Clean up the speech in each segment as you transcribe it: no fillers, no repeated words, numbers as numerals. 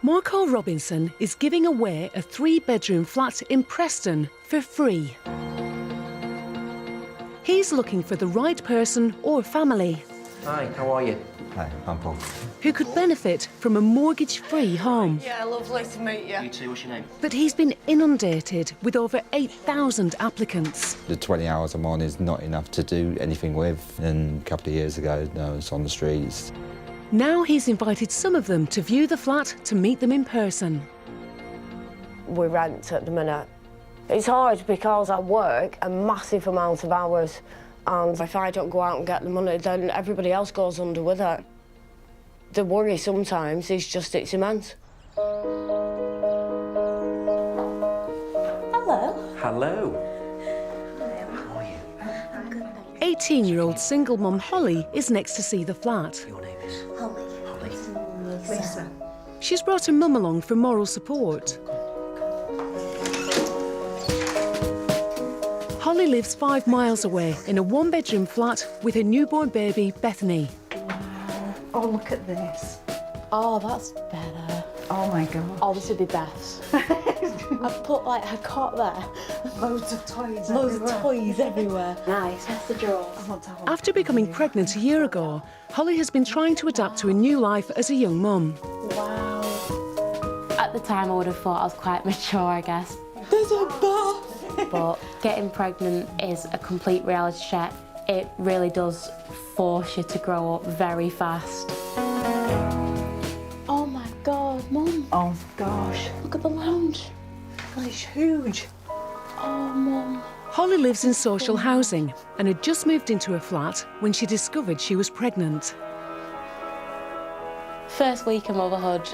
Morco Robinson is giving away a 3-bedroom flat in Preston for free. He's looking for the right person or family. Hi, how are you? Hi, I'm Paul. Who could benefit from a mortgage-free home. Yeah, lovely to meet you. You too, what's your name? But he's been inundated with over 8,000 applicants. The 20 hours I'm on is not enough to do anything with, and a couple of years ago I was on the streets. Now he's invited some of them to view the flat to meet them in person. We rent at the minute. It's hard because I work a massive amount of hours, and if I don't go out and get the money, then everybody else goes under with it. The worry sometimes is just it's immense. Hello. Hello. How are you? I'm good, thank you. 18-year-old single mum Holly is next to see the flat. Your name is? Holly. Listen. She's brought her mum along for moral support. Holly lives 5 miles away in a 1-bedroom flat with her newborn baby, Bethany. Oh, look at this. Oh, that's better. Oh, my God. Oh, this would be best. I've put, like, a cot there. Loads of toys Loads everywhere. of toys everywhere. Nice. That's the drawers. I want to have After becoming pregnant a year ago, Holly has been trying to adapt to a new life as a young mum. Wow. At the time, I would have thought I was quite mature, I guess. There's a bath. But getting pregnant is a complete reality check. It really does force you to grow up very fast. Oh my God, Mum. Oh, gosh. Look at the lounge. God, it's huge. Oh, Mum. Holly lives in social housing and had just moved into a flat when she discovered she was pregnant. First week of motherhood,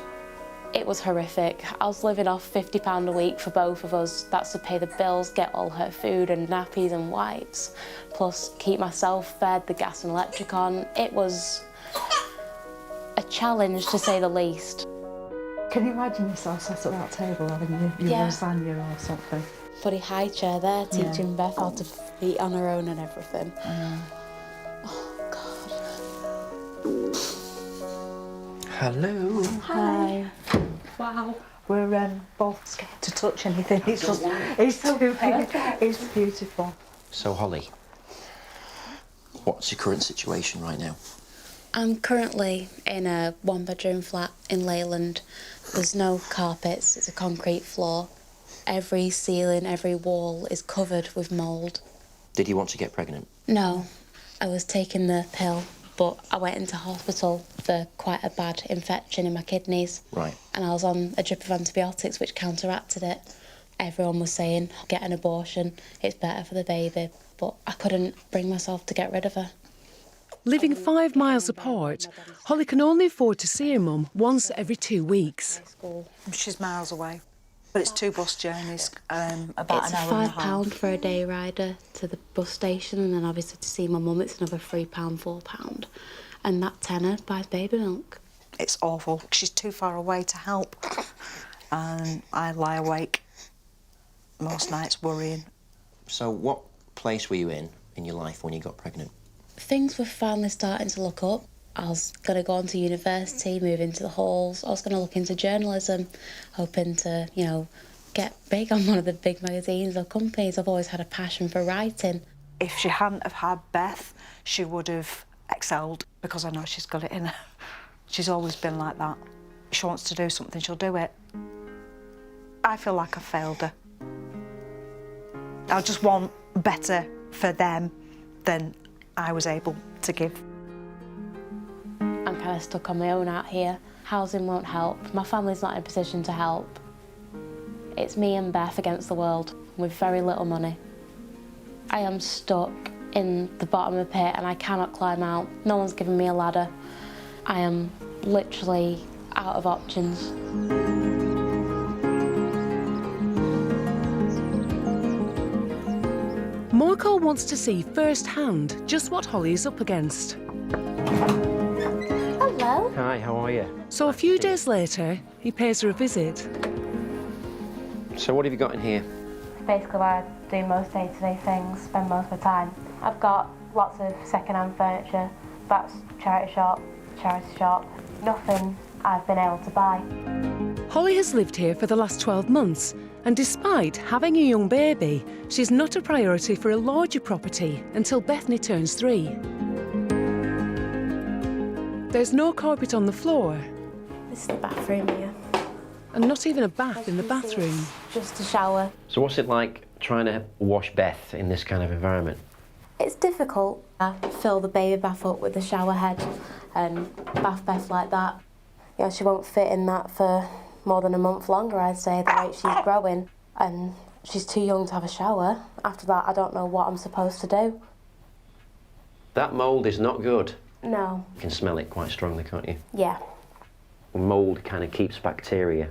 it was horrific. I was living off £50 a week for both of us. That's to pay the bills, get all her food and nappies and wipes, plus keep myself fed, the gas and electric on. It was a challenge, to say the least. Can you imagine yourself sat at that table having your Yeah. lasagna or something? Put a high chair there, Yeah. teaching Beth how to eat on her own and everything. Oh, God. Hello. Hi. Wow. We're both scared to touch anything. It's just, it's beautiful. So, Holly, what's your current situation right now? I'm currently in a 1-bedroom flat in Leyland. There's no carpets, it's a concrete floor. Every ceiling, every wall is covered with mould. Did you want to get pregnant? No, I was taking the pill, but I went into hospital for quite a bad infection in my kidneys. Right. And I was on a drip of antibiotics which counteracted it. Everyone was saying, get an abortion, it's better for the baby, but I couldn't bring myself to get rid of her. Living 5 miles apart, Holly can only afford to see her mum once every 2 weeks. She's miles away, but it's 2 bus journeys, about It's an hour and a half. £5 for a day rider to the bus station, and then obviously to see my mum it's another £3, £4. And that tenner buys baby milk. It's awful. She's too far away to help. And I lie awake most nights worrying. So, what place were you in your life when you got pregnant? Things were finally starting to look up. I was going to go on to university, move into the halls. I was going to look into journalism, hoping to, you know, get big on one of the big magazines or companies. I've always had a passion for writing. If she hadn't have had Beth, she would have excelled, because I know she's got it in her. She's always been like that. If she wants to do something, she'll do it. I feel like I failed her. I just want better for them than I was able to give. I'm kind of stuck on my own out here. Housing won't help. My family's not in a position to help. It's me and Beth against the world with very little money. I am stuck in the bottom of the pit and I cannot climb out. No one's given me a ladder. I am literally out of options. Morco wants to see firsthand just what Holly is up against. Hello. Hi, how are you? So a few days later, he pays her a visit. So, what have you got in here? Basically, where I do most day-to-day things, spend most of my time. I've got lots of second-hand furniture. That's charity shop, nothing I've been able to buy. Holly has lived here for the last 12 months, and despite having a young baby, she's not a priority for a larger property until Bethany turns 3. There's no carpet on the floor, This is the bathroom here. and not even a bath in the bathroom. Just a shower. So what's it like trying to wash Beth in this kind of environment? It's difficult. I fill the baby bath up with the shower head and bath Beth like that. You know, she won't fit in that for more than a month longer, I'd say, the rate she's growing. And she's too young to have a shower. After that, I don't know what I'm supposed to do. That mould is not good. No. You can smell it quite strongly, can't you? Yeah. Mould kind of keeps bacteria,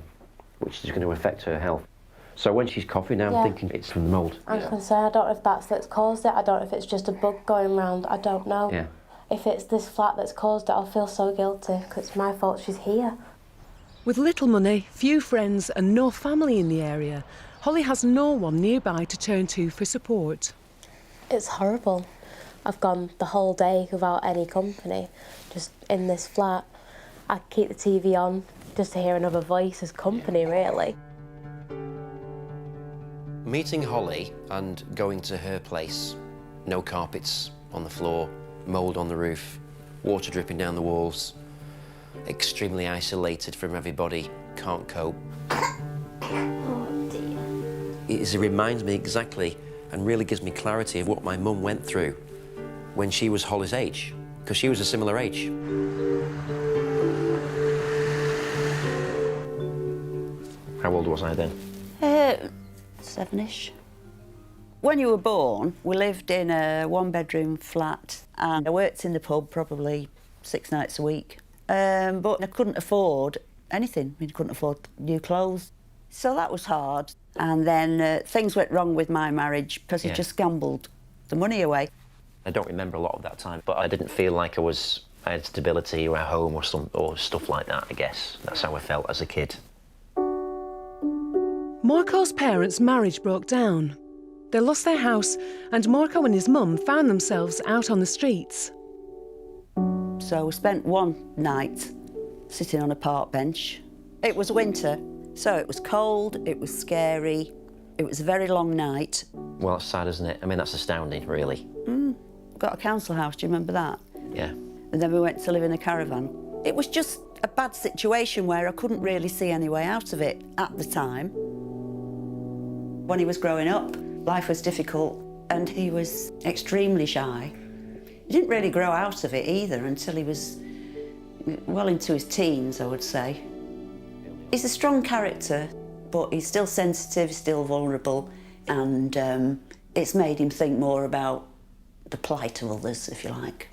which is going to affect her health. So when she's coughing now, I'm thinking it's from the mould. I'm concerned. I don't know if that's caused it. I don't know if it's just a bug going round. I don't know. Yeah. If it's this flat that's caused it, I'll feel so guilty because it's my fault she's here. With little money, few friends and no family in the area, Holly has no one nearby to turn to for support. It's horrible. I've gone the whole day without any company, just in this flat. I keep the TV on just to hear another voice as company, really. Meeting Holly and going to her place, no carpets on the floor, mould on the roof, water dripping down the walls, extremely isolated from everybody, can't cope. Oh dear. It reminds me exactly and really gives me clarity of what my mum went through when she was Holly's age, because she was a similar age. How old was I then? 7-ish. When you were born, we lived in a one-bedroom flat and I worked in the pub probably 6 nights a week. But I couldn't afford anything. I couldn't afford new clothes. So that was hard. And then things went wrong with my marriage because he just gambled the money away. I don't remember a lot of that time, but I didn't feel like I had stability or a home or stuff like that, I guess. That's how I felt as a kid. Marco's parents' marriage broke down. They lost their house, and Marco and his mum found themselves out on the streets. So we spent one night sitting on a park bench. It was winter, so it was cold, it was scary, it was a very long night. Well, that's sad, isn't it? I mean, that's astounding, really. Got a council house, do you remember that? Yeah. And then we went to live in a caravan. It was just a bad situation where I couldn't really see any way out of it at the time. When he was growing up, life was difficult and he was extremely shy. He didn't really grow out of it either until he was well into his teens, I would say. He's a strong character, but he's still sensitive, still vulnerable, and it's made him think more about the plight of others, if you like.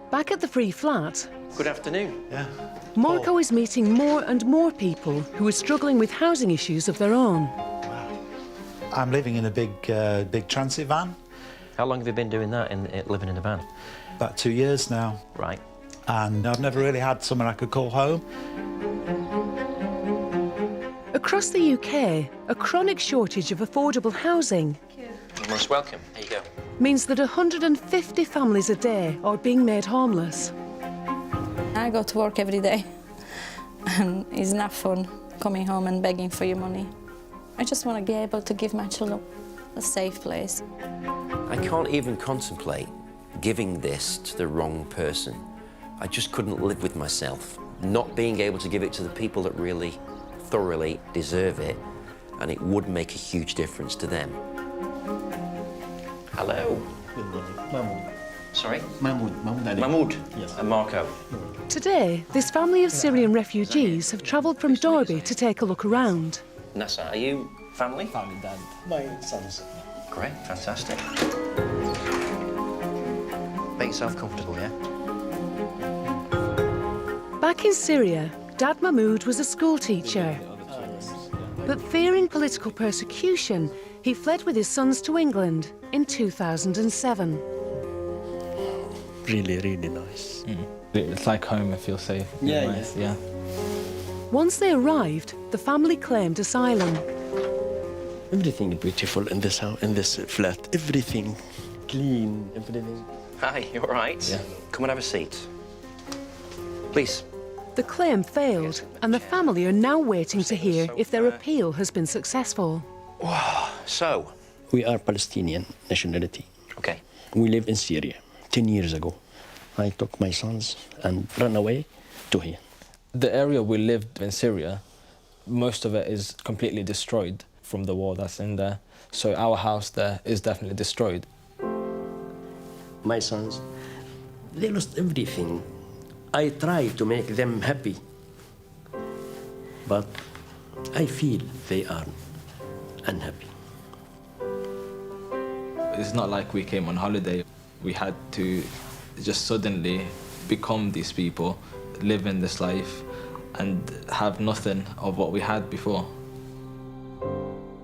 Back at the free flat, Good afternoon. Yeah. Marco is meeting more and more people who are struggling with housing issues of their own. I'm living in a big transit van. How long have you been doing that, living in a van? About 2 years now. Right. And I've never really had somewhere I could call home. Across the UK, a chronic shortage of affordable housing You're most welcome. There you go. means that 150 families a day are being made homeless. I go to work every day and it's not fun coming home and begging for your money. I just want to be able to give my children a safe place. I can't even contemplate giving this to the wrong person. I just couldn't live with myself, not being able to give it to the people that really, thoroughly deserve it, and it would make a huge difference to them. Hello. Mahmoud. Sorry? Mahmoud. Mahmoud. Yes. And Marco. Today, this family of Syrian refugees have travelled from Derby to take a look around. Nessa, are you family? Family, dad. My sons. Great, fantastic. Make yourself comfortable, yeah? Back in Syria, Dad Mahmoud was a school teacher. But fearing political persecution, he fled with his sons to England in 2007. Really, really nice. It's like home, I feel safe. Yeah, nice. Yeah. Once they arrived, the family claimed asylum. Everything beautiful in this house, in this flat. Everything clean, everything. Hi, you all right? Yeah. Come and have a seat. Please. The claim failed, and the family are now waiting to hear if their appeal has been successful. So, We are Palestinian nationality. okay. We live in Syria 10 years ago. I took my sons and ran away to here. The area we lived in Syria, most of it is completely destroyed from the war that's in there. So our house there is definitely destroyed. My sons, they lost everything. I try to make them happy, but I feel they are unhappy. It's not like we came on holiday. We had to just suddenly become these people, live in this life, and have nothing of what we had before.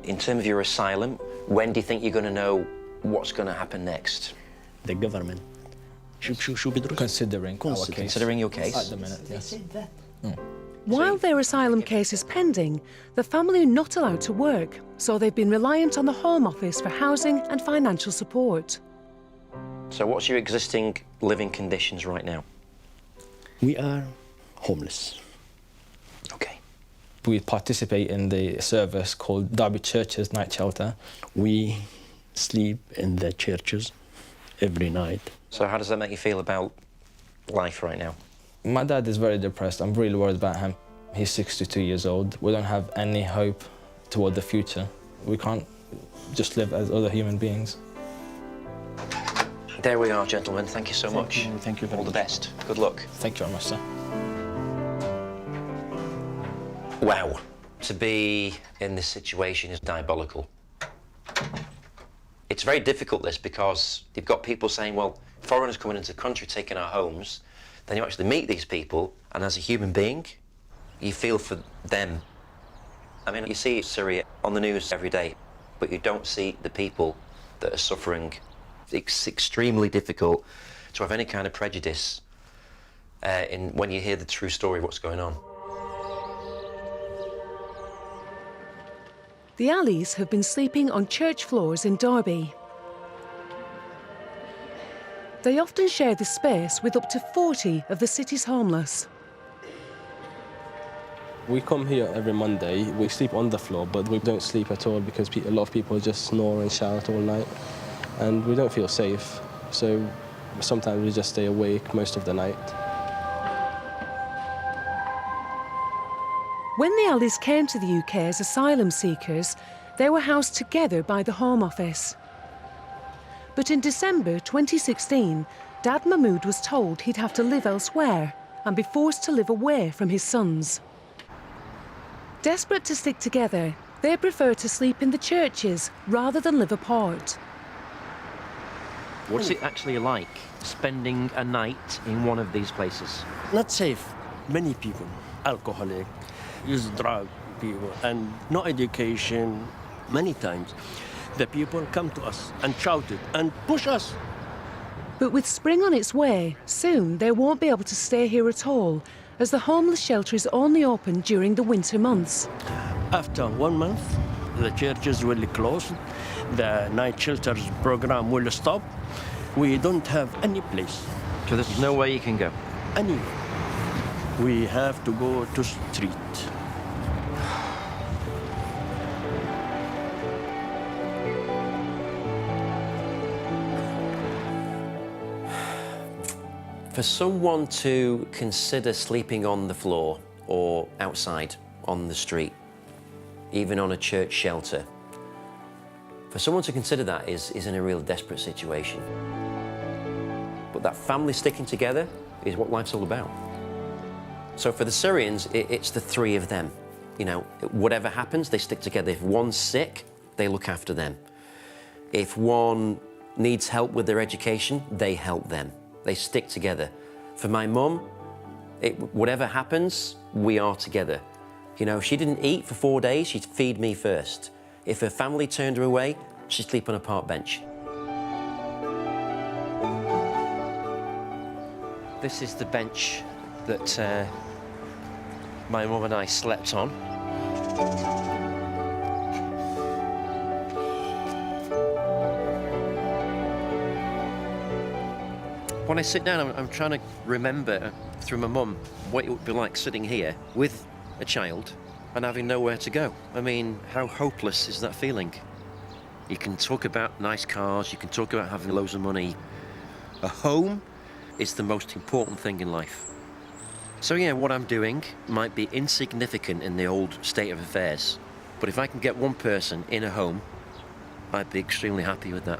In terms of your asylum, when do you think you're going to know what's going to happen next? The government should be Considering our case. Considering your case? At the minute, yes. While their asylum case is pending, the family are not allowed to work, so they've been reliant on the Home Office for housing and financial support. So what's your existing living conditions right now? We are homeless. Okay. We participate in the service called Derby Churches Night Shelter. We sleep in the churches every night. So how does that make you feel about life right now? My dad is very depressed. I'm really worried about him. He's 62 years old. We don't have any hope toward the future. We can't just live as other human beings. There we are, gentlemen. Thank you so much. Thank you very All the much. best. Good luck. Thank you very much, sir. Wow. To be in this situation is diabolical. It's very difficult, this, because you've got people saying, well, foreigners coming into the country, taking our homes. Then you actually meet these people, and as a human being, you feel for them. I mean, you see Syria on the news every day, but you don't see the people that are suffering. It's extremely difficult to have any kind of prejudice when you hear the true story of what's going on. The Alleys have been sleeping on church floors in Derby. They often share this space with up to 40 of the city's homeless. We come here every Monday. We sleep on the floor, but we don't sleep at all because a lot of people just snore and shout all night, and we don't feel safe. So sometimes we just stay awake most of the night. When the Alleys came to the UK as asylum seekers, they were housed together by the Home Office. But in December 2016, Dad Mahmood was told he'd have to live elsewhere and be forced to live away from his sons. Desperate to stick together, they prefer to sleep in the churches rather than live apart. What's it actually like spending a night in one of these places? Not safe. Many people, alcoholic, use drug people, and no education. Many times, the people come to us and shout it and push us. But with spring on its way, soon they won't be able to stay here at all, as the homeless shelter is only open during the winter months. After 1 month, the churches will close, the night shelters program will stop. We don't have any place. So there's no way you can go? Anywhere. We have to go to street. For someone to consider sleeping on the floor or outside on the street, even on a church shelter, for someone to consider that is in a real desperate situation. But that family sticking together is what life's all about. So for the Syrians, it's the three of them. You know, whatever happens, they stick together. If one's sick, they look after them. If one needs help with their education, they help them. They stick together. For my mum, whatever happens, we are together. You know, she didn't eat for 4 days, she'd feed me first. If her family turned her away, she'd sleep on a park bench. This is the bench that my mum and I slept on. When I sit down, I'm trying to remember through my mum what it would be like sitting here with a child and having nowhere to go. I mean, how hopeless is that feeling? You can talk about nice cars, you can talk about having loads of money. A home is the most important thing in life. So yeah, what I'm doing might be insignificant in the old state of affairs, but if I can get one person in a home, I'd be extremely happy with that.